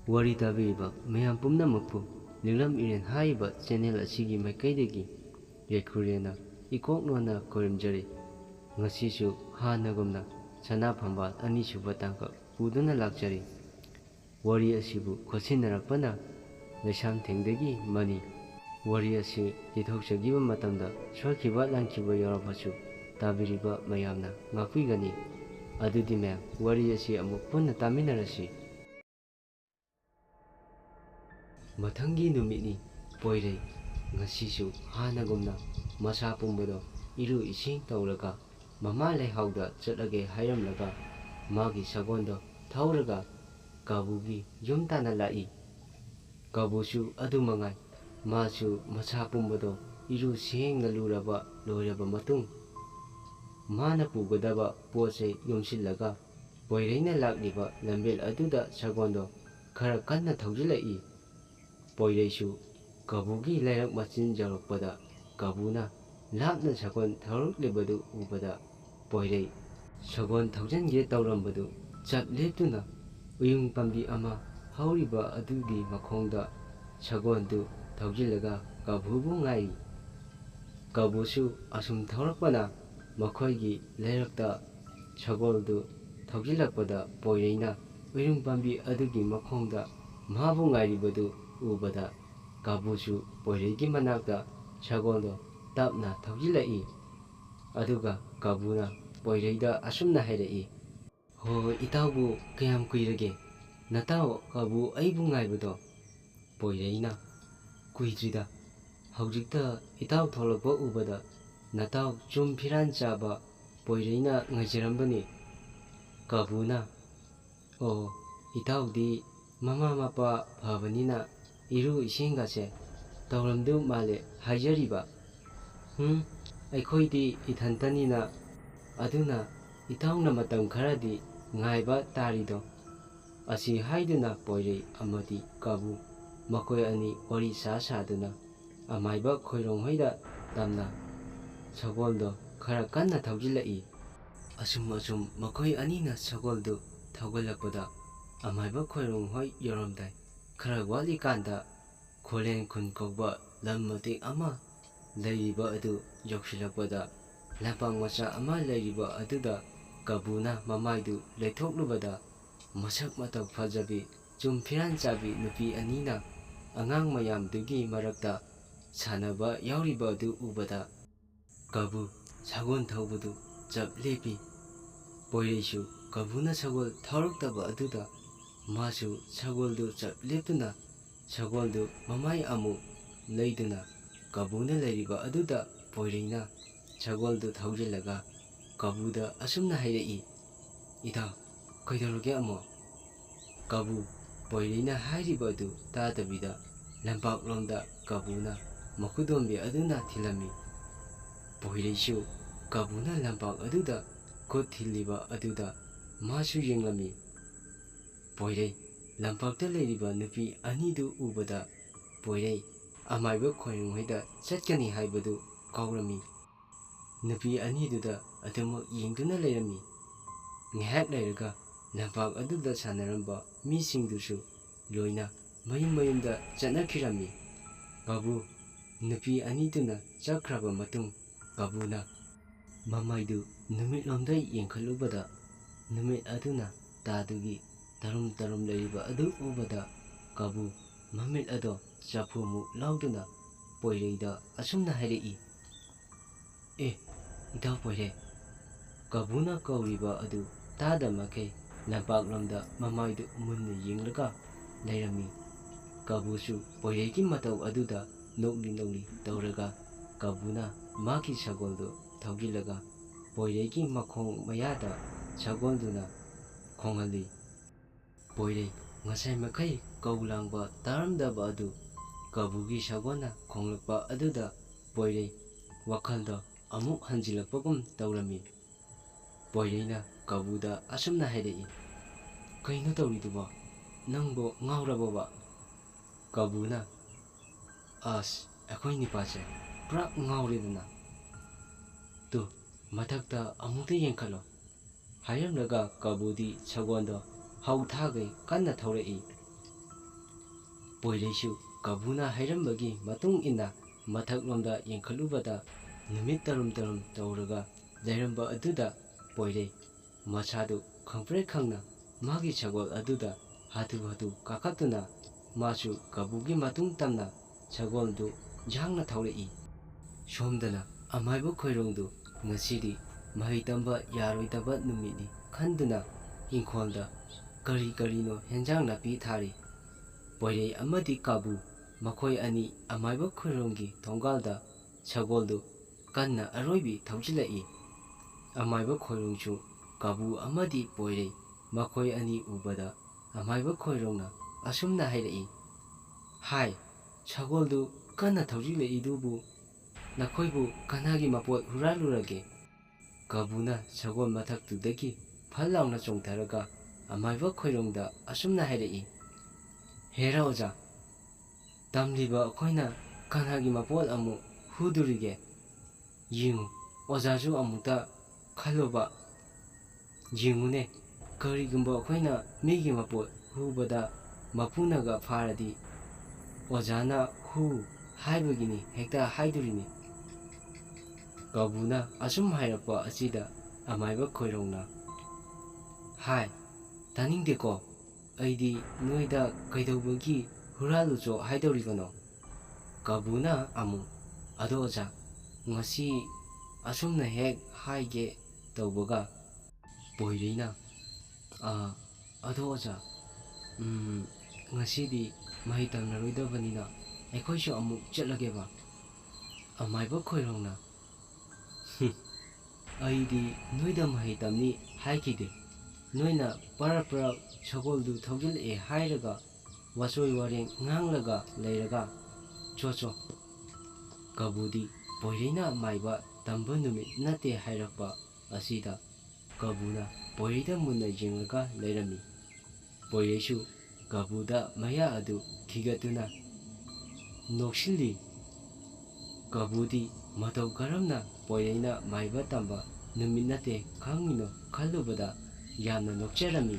Wari tabiba mayam pumnamukpu Linglam Iren haiba channel asigi maikaidagi Yekurena ikoknona korimjari Ngasishu hanagumna Sana phambal anisuba tangka puduna lakjari Wari asibu khosinnarakpana Laisham thengdagi mani Wari asi yithoksagiba matamda Shwakiba langkiba yorabhasu Tabiriba mayamna ngakpigani Adudi mayam wari asi amuk punna taminarasi Mathangi numitni poirei ngasisu hanagumna masa pumbado iru ising tauraga mama leihauda chatlage hairamlaga magi sagondo thauraga kabugi yumtana lai kabusu adumangai masu masa pumbado iru sengna luraba loiraba matung mana pugadaba pose yumsillaga poireina lakliba lambel aduda sagondo khara kanna thaujilai Poireisu kabugi lairak machin jarokpada kabuna lapna sagon tharuklibadu ubada poirei sagon thaujange taurambadu chapleptuna uyung pambi ama hauriba adugi makhongda sagondu thaujilaga kabubu ngai kabusu asum thaurakpana makhoigi lairakta sagoldu thaujilakpada poireina uyung pambi adugi makhongda mabu ngairibadu ubada kabusu poiregi manakta sagondo tapna thaujilai aduga kabuna poireida asumna hairai ho itaubu kayam kuirage natao kabu aibu ngaibado poireina kuidrida haujikta itau tholokba ubada natao chum phiran chaba poireina ngaijarambani kabuna o itaudi mama mapa bhabanina iru isingase tauramdu male haijariba aikhoidi ithantanina aduna itauna matam kharadi ngaiba tarido asi haiduna poirei amadi kabu makoi ani wari saduna amaiba khoirong hoida tamna sagoldo khara kanna thaujilai asum makoi anina sagoldu thaugalakpada amaiba khoirong hoi yoromdai khara wali kanda kholen khun kokba lammatik ama leiriba adu yoksilakpada lapang macha ama leiriba aduda kabuna mamaidu leithoklubada masak matak fajabi chum phiran chabi nupi anina angang mayamdugi marakta sanaba yauriba adu ubada kabu sagon thaubudu chap lepi poireisu kabuna sagol thauruktaba aduda masu sagoldu chap leptuna sagoldu mamai amu leiduna kabuna leiriba aduda poireina sagoldu thaujilaga kabuda asumna hairai ida kaidoroge amo kabu poireina hairiba adu tadabida lampak lomda kabuna makudombe aduna thilami poireisu kabuna lampak aduda khut thiliba aduda masu yenglami poirei lampakta leiriba nupi anidu ubada poirei amaiba khoironghoida chatkani haibadu kaurami nupi aniduda aduma yengduna leirami ngehak leiraga lampak aduda sanaramba misingdusu loina mayumda chanakhirami kabu nupi aniduna chakraba matung kabuna mamaidu numitlomdai yengkhalubada numit aduna tadugi tarum leiriba adu ubada kabu mamit ado chapumu lauduna poireida asumna hairai idau poire kabuna kauriba adu tada makai lampak lomda mamaidu munna yenglaga leirami kabusu poiregi matau aduda nokli tauraga kabuna maki sagoldo thaugilaga poiregi makhong mayada sagolduna khonghali poirei ngasai makai kaulangba taramdaba adu kabugi sagona khonglakpa aduda poirei wakhalda amuk hanjilakpagum taurami poireina kabuda asumna hairai kaino tauriduba nangbo ngaurababa kabuna as akhoi nipase pura ngauredana tu mathakta amukta yengkhalo hayamlaga kabudi sagondo hau thagai kanna thaurai ꯄꯣꯏꯔꯩꯁꯨ ꯀꯕꯨꯅ ꯍꯥꯏꯔꯝꯕꯒꯤ ꯃꯇꯨꯡ ꯏꯟꯅ ꯃꯊꯛꯂꯣꯝꯗ ꯌꯦꯡꯈꯠꯂꯨꯕꯗ ꯅꯨꯃꯤꯠ ꯇꯔꯨꯝ ꯇꯔꯨꯝ ꯇꯧꯔꯒ ꯂꯩꯔꯝꯕ ꯑꯗꯨꯗ ꯄꯣꯏꯔꯩ ꯃꯁꯥꯗꯨ ꯈꯪꯄ꯭ꯔꯦꯛ ꯈꯪꯅ ꯃꯥꯒꯤ ꯁꯒꯣꯜ ꯑꯗꯨꯗ ꯍꯥꯊꯨ ꯍꯥꯊꯨ ꯀꯥꯈꯠꯇꯨꯅ ꯃꯥꯁꯨ ꯀꯕꯨꯒꯤ ꯃꯇꯨꯡ ꯇꯝꯅ ꯁꯒꯣꯜꯗꯨ ꯌꯥꯡꯅ ꯊꯧꯔꯛꯏ꯫ ꯁꯣꯝꯗꯅ ꯑꯃꯥꯏꯕ ꯈꯣꯏꯔꯣꯡꯗꯨ ꯉꯁꯤꯗꯤ ꯃꯍꯩ ꯇꯝꯕ ꯌꯥꯔꯣꯏꯗꯕ ꯅꯨꯃꯤꯠꯅꯤ ꯈꯟꯗꯨꯅ ꯏꯪꯈꯣꯜꯗ ꯀꯔꯤ ꯀꯔꯤꯅꯣ ꯍꯦꯟꯖꯥꯡ ꯅꯥꯄꯤ ꯊꯥꯔꯤ꯫ ꯄꯣꯏꯔꯩ ꯑꯃꯗꯤ ꯀꯥꯕꯨ ꯃꯈꯣꯏ ꯑꯅꯤ ꯑꯃꯥꯏꯕ ꯈꯣꯏꯔꯣꯡꯒꯤ ꯊꯣꯡꯒꯥꯜꯗ ꯁꯒꯣꯜꯗꯨ ꯀꯟꯅ ꯑꯔꯣꯏꯕꯤ ꯊꯧꯖꯤꯜꯂꯛꯏ꯫ ꯑꯃꯥꯏꯕ ꯈꯣꯏꯔꯣꯡꯁꯨ ꯀꯥꯕꯨ ꯑꯃꯗꯤ ꯄꯣꯏꯔꯩ ꯃꯈꯣꯏ ꯑꯅꯤ ꯎꯕꯗ ꯑꯃꯥꯏꯕ ꯈꯣꯏꯔꯣꯡꯅ ꯑꯁꯨꯝꯅ ꯍꯥꯏꯔꯛꯏ, "ꯍꯥꯏ, ꯁꯒꯣꯜꯗꯨ ꯀꯟꯅ ꯊꯧꯖꯤꯜꯂꯛꯏꯗꯨꯕꯨ ꯅꯈꯣꯏꯕꯨ ꯀꯅꯥꯒꯤ ꯃꯄꯣꯠ ꯍꯨꯔꯥꯜꯂꯨꯔꯒꯦ?" ꯀꯥꯕꯨꯅ ꯁꯒꯣꯜ ꯃꯊꯛꯇꯨꯗꯒꯤ ꯐꯜ ꯂꯥꯎꯅ ꯆꯣꯡꯊꯔꯒ ꯑꯃꯥꯏꯕ ꯈꯣꯏꯔꯣꯡꯗ ꯑꯁꯨꯝꯅ ꯍꯥꯏꯔꯛꯏ, "ꯍꯦꯔꯥ ꯑꯣꯖꯥ, ꯇꯝꯂꯤꯕ ꯑꯩꯈꯣꯏꯅ ꯀꯅꯥꯒꯤ ꯃꯄꯣꯠ ꯑꯃꯨꯛ ꯍꯨꯗꯨꯔꯤꯒꯦ? ꯌꯦꯡꯉꯨ, ꯑꯣꯖꯥꯁꯨ ꯑꯃꯨꯛꯇ ꯈꯜꯂꯣꯕ, ꯌꯦꯡꯉꯨꯅꯦ, ꯀꯔꯤꯒꯨꯝꯕ ꯑꯩꯈꯣꯏꯅ ꯃꯤꯒꯤ ꯃꯄꯣꯠ ꯍꯨꯕꯗ ꯃꯄꯨꯅꯒ ꯐꯥꯔꯗꯤ ꯑꯣꯖꯥꯅ ꯍꯨ ꯍꯥꯏꯕꯒꯤꯅꯤ ꯍꯦꯛꯇ ꯍꯥꯏꯗꯨꯔꯤꯅꯤ." ꯀꯥꯕꯨꯅ ꯑꯁꯨꯝ ꯍꯥꯏꯔꯛꯄ ꯑꯁꯤꯗ ꯑꯃꯥꯏꯕ ꯈꯣꯏꯔꯣꯡꯅ, "ꯍꯥꯏ, ꯇꯥꯅꯤꯡꯗꯦꯀꯣ, ꯑꯩꯗꯤ ꯅꯣꯏꯗ ꯀꯩꯗꯧꯕꯒꯤ ꯍꯨꯔꯥꯜꯂꯨꯆꯣ ꯍꯥꯏꯗꯧꯔꯤꯕꯅꯣ?" ꯀꯥꯕꯨꯅ ꯑꯃꯨꯛ, "ꯑꯗꯣ ꯑꯣꯖꯥ, ꯉꯁꯤ ꯑꯁꯨꯝꯅ ꯍꯦꯛ ꯍꯥꯏꯒꯦ ꯇꯧꯕꯒ." ꯄꯣꯏꯔꯩꯅ, "ꯑꯗꯣ ꯑꯣꯖꯥ, ꯉꯁꯤꯗꯤ ꯃꯍꯩ ꯇꯝꯅꯔꯣꯏꯗꯕꯅꯤꯅ ꯑꯩꯈꯣꯏꯁꯨ ꯑꯃꯨꯛ ꯆꯠꯂꯒꯦꯕ." ꯑꯃꯥꯏꯕ ꯈꯣꯏꯔꯣꯡꯅ, "ꯑꯩꯗꯤ ꯅꯣꯏꯗ ꯃꯍꯩ ꯇꯝꯅꯤ ꯍꯥꯏꯈꯤꯗꯦ, ꯅꯣꯏꯅ ꯄꯔꯞ ꯄꯔꯞ ꯁꯒꯣꯜꯗꯨ ꯊꯧꯖꯤꯜꯂꯛꯑꯦ ꯍꯥꯏꯔꯒ ꯋꯥꯆꯣꯏ ꯋꯥꯔꯦꯡ ꯉꯥꯡꯂꯒ ꯂꯩꯔꯒ ꯆꯣ." ꯀꯥꯕꯨꯗꯤ ꯄꯣꯏꯔꯩꯅ ꯃꯥꯏꯕ ꯇꯝꯕ ꯅꯨꯃꯤꯠ ꯅꯠꯇꯦ ꯍꯥꯏꯔꯛꯄ ꯑꯁꯤꯗ ꯀꯥꯕꯨꯅ ꯄꯣꯏꯔꯩꯗ ꯃꯨꯟꯅ ꯌꯦꯡꯂꯒ ꯂꯩꯔꯝꯃꯤ꯫ ꯄꯣꯏꯔꯩꯁꯨ ꯀꯥꯕꯨꯗ ꯃꯌꯥ ꯑꯗꯨ ꯈꯤꯒꯠꯇꯨꯅ ꯅꯣꯛꯁꯤꯜꯂꯤ꯫ ꯀꯥꯕꯨꯗꯤ ꯃꯇꯧ ꯀꯔꯝꯅ ꯄꯣꯏꯔꯩꯅ ꯃꯥꯏꯕ ꯇꯝꯕ ꯅꯨꯃꯤꯠ ꯅꯠꯇꯦ ꯈꯪꯉꯤꯅꯣ ꯈꯜꯂꯨꯕꯗ ꯌꯥꯝꯅ ꯅꯣꯛꯆꯔꯝꯃꯤ꯫